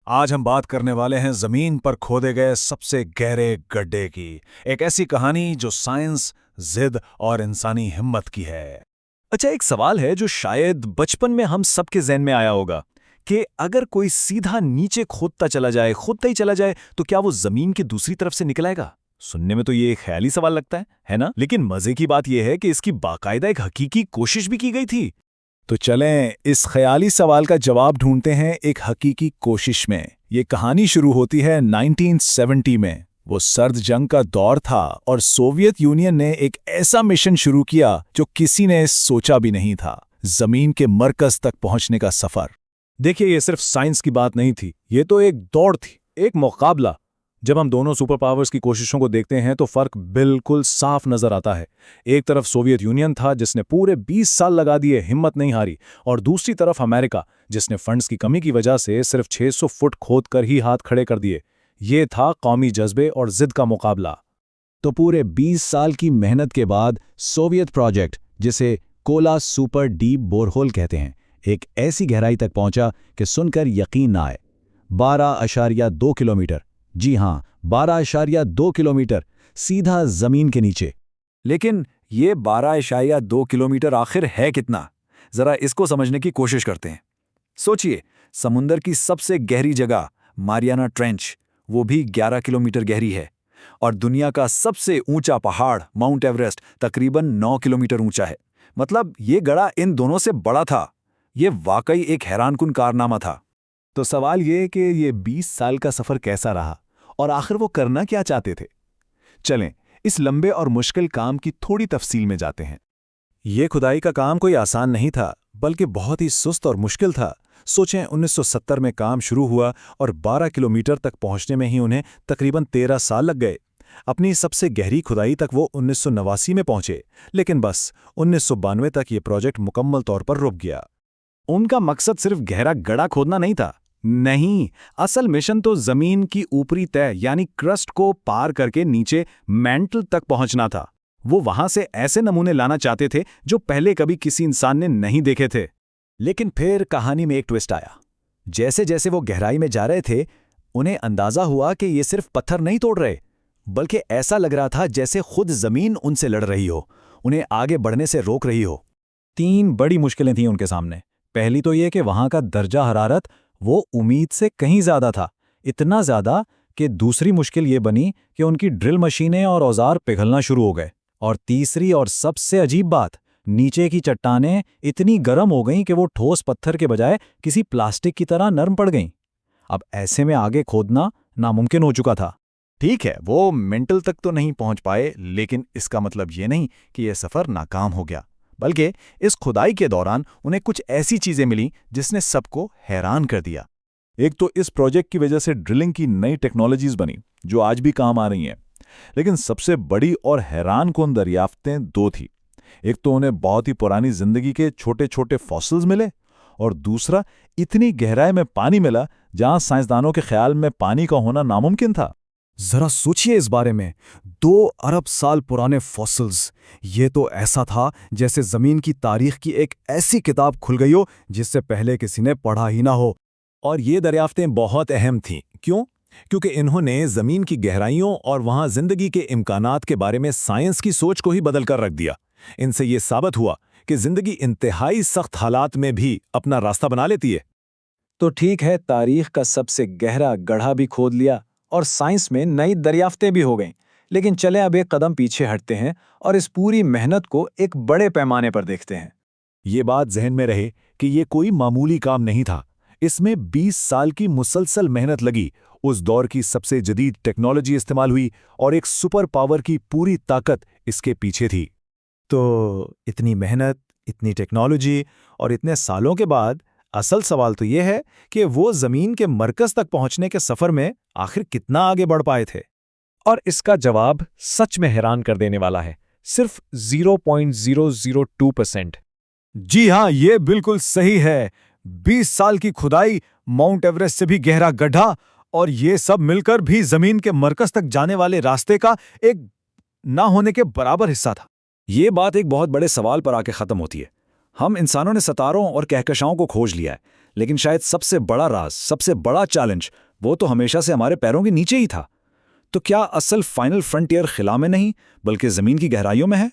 आज हम बात करने वाले हैं जमीन पर खोदे गए सबसे गहरे गड्ढे की। एक ऐसी कहानी जो साइंस, जिद और इंसानी हिम्मत की है। अच्छा, एक सवाल है जो शायद बचपन में हम सबके ज़हन में आया होगा कि अगर कोई सीधा नीचे खोदता ही चला जाए तो क्या वो जमीन की दूसरी तरफ से निकल आएगा? सुनने में तो ये एक ख्याली सवाल लगता है ना? लेकिन मजे की बात यह है कि इसकी बाकायदा एक हकीकी कोशिश भी की गई थी। तो चलें इस ख्याली सवाल का जवाब ढूंढते हैं एक हकीकी कोशिश में। ये कहानी शुरू होती है 1970 में। वो सर्द जंग का दौर था और सोवियत यूनियन ने एक ऐसा मिशन शुरू किया जो किसी ने सोचा भी नहीं था। जमीन के मरकज तक पहुंचने का सफर। देखिए, ये सिर्फ साइंस की बात नहीं थी, ये तो एक दौड़ थी, एक मुकाबला। जब हम दोनों सुपर पावर्स की कोशिशों को देखते हैं तो फर्क बिल्कुल साफ नजर आता है। एक तरफ सोवियत यूनियन था जिसने पूरे 20 साल लगा दिए, हिम्मत नहीं हारी, और दूसरी तरफ अमेरिका जिसने फंड्स की कमी की वजह से सिर्फ 600 फुट खोद कर ही हाथ खड़े कर दिए। ये था कौमी जज्बे और जिद का मुकाबला। तो पूरे 20 साल की मेहनत के बाद सोवियत प्रोजेक्ट, जिसे कोला सुपर डीप बोरहोल कहते हैं, एक ऐसी गहराई तक पहुंचा कि सुनकर यकीन ना आए। 12.2 किलोमीटर, जी हां, 12.2 किलोमीटर सीधा जमीन के नीचे। लेकिन ये 12.2 किलोमीटर आखिर है कितना? जरा इसको समझने की कोशिश करते हैं। सोचिए, समुंदर की सबसे गहरी जगह मारियाना ट्रेंच, वो भी 11 किलोमीटर गहरी है, और दुनिया का सबसे ऊंचा पहाड़ माउंट एवरेस्ट तकरीबन 9 किलोमीटर ऊंचा है। मतलब ये गड़ा इन दोनों से बड़ा था। ये वाकई एक हैरानकुन कारनामा था। तो सवाल ये कि ये 20 साल का सफर कैसा रहा और आखिर वो करना क्या चाहते थे? चलें इस लंबे और मुश्किल काम की थोड़ी तफसील में जाते हैं। ये खुदाई का काम कोई आसान नहीं था, बल्कि बहुत ही सुस्त और मुश्किल था। सोचें, 1970 में काम शुरू हुआ और 12 किलोमीटर तक पहुंचने में ही उन्हें तकरीबन 13 साल लग गए। अपनी सबसे गहरी खुदाई तक वो 1989 में पहुंचे, लेकिन बस 1992 तक ये प्रोजेक्ट मुकम्मल तौर पर रुक गया। उनका मकसद सिर्फ गहरा गड्ढा खोदना नहीं था। नहीं, असल मिशन तो जमीन की ऊपरी तह यानी क्रस्ट को पार करके नीचे मैंटल तक पहुंचना था। वो वहां से ऐसे नमूने लाना चाहते थे जो पहले कभी किसी इंसान ने नहीं देखे थे। लेकिन फिर कहानी में एक ट्विस्ट आया। जैसे जैसे वो गहराई में जा रहे थे, उन्हें अंदाजा हुआ कि ये सिर्फ पत्थर नहीं तोड़ रहे, बल्कि ऐसा लग रहा था जैसे खुद जमीन उनसे लड़ रही हो, उन्हें आगे बढ़ने से रोक रही हो। 3 बड़ी मुश्किलें थीं उनके सामने। पहली तो ये कि वहां का दर्जा हरारत वो उम्मीद से कहीं ज्यादा था, इतना ज्यादा कि दूसरी मुश्किल ये बनी कि उनकी ड्रिल मशीनें और औजार पिघलना शुरू हो गए। और तीसरी और सबसे अजीब बात, नीचे की चट्टानें इतनी गर्म हो गईं कि वो ठोस पत्थर के बजाय किसी प्लास्टिक की तरह नरम पड़ गईं। अब ऐसे में आगे खोदना नामुमकिन हो चुका था। ठीक है, वो मेंटल तक तो नहीं पहुंच पाए, लेकिन इसका मतलब ये नहीं कि यह सफर नाकाम हो गया, बल्कि इस खुदाई के दौरान उन्हें कुछ ऐसी चीजें मिली जिसने सबको हैरान कर दिया। एक तो इस प्रोजेक्ट की वजह से ड्रिलिंग की नई टेक्नोलॉजीज बनी जो आज भी काम आ रही हैं। लेकिन सबसे बड़ी और हैरानकुन दरियाफ्तें दो थी। एक तो उन्हें बहुत ही पुरानी जिंदगी के छोटे छोटे फॉसिल्स मिले, और दूसरा इतनी गहराई में पानी मिला जहां साइंसदानों के ख्याल में पानी का होना नामुमकिन था। जरा सोचिए इस बारे में, 2 अरब साल पुराने फॉसिल्स। ये तो ऐसा था जैसे जमीन की तारीख की एक ऐसी किताब खुल गई हो जिससे पहले किसी ने पढ़ा ही ना हो। और ये दरियाफ्तें बहुत अहम थीं। क्यों? क्योंकि इन्होंने जमीन की गहराइयों और वहां जिंदगी के इम्कानात के बारे में साइंस की सोच को ही बदल कर रख दिया। इनसे ये साबित हुआ कि जिंदगी इंतहाई सख्त हालात में भी अपना रास्ता बना लेती है। तो ठीक है, तारीख का सबसे गहरा गड्ढा भी खोद लिया और साइंस में नई दरियाफ्तें भी हो गईं। लेकिन चलें अब एक कदम पीछे हटते हैं और इस पूरी मेहनत को एक बड़े पैमाने पर देखते हैं। ये बात जहन में रहे कि ये कोई मामूली काम नहीं था। इसमें 20 साल की मुसलसल मेहनत लगी, उस दौर की सबसे जदीद टेक्नोलॉजी इस्तेमाल हुई और एक सुपर पावर की पूरी ताकत इसके पीछे थी। तो इतनी मेहनत, इतनी टेक्नोलॉजी और इतने सालों के बाद असल सवाल तो ये है कि वो जमीन के मरकज तक पहुंचने के सफर में आखिर कितना आगे बढ़ पाए थे। और इसका जवाब सच में हैरान कर देने वाला है, सिर्फ 0.002%। जी हां, ये बिल्कुल सही है। 20 साल की खुदाई, माउंट एवरेस्ट से भी गहरा गड्ढा, और ये सब मिलकर भी जमीन के मरकज तक जाने वाले रास्ते का एक ना होने के बराबर हिस्सा था। ये बात एक बहुत बड़े सवाल पर आके खत्म होती है। हम इंसानों ने सितारों और कहकशाओं को खोज लिया है, लेकिन शायद सबसे बड़ा राज, सबसे बड़ा चैलेंज, वो तो हमेशा से हमारे पैरों के नीचे ही था। तो क्या असल फाइनल फ्रंटियर खिला में नहीं, बल्कि ज़मीन की गहराइयों में है?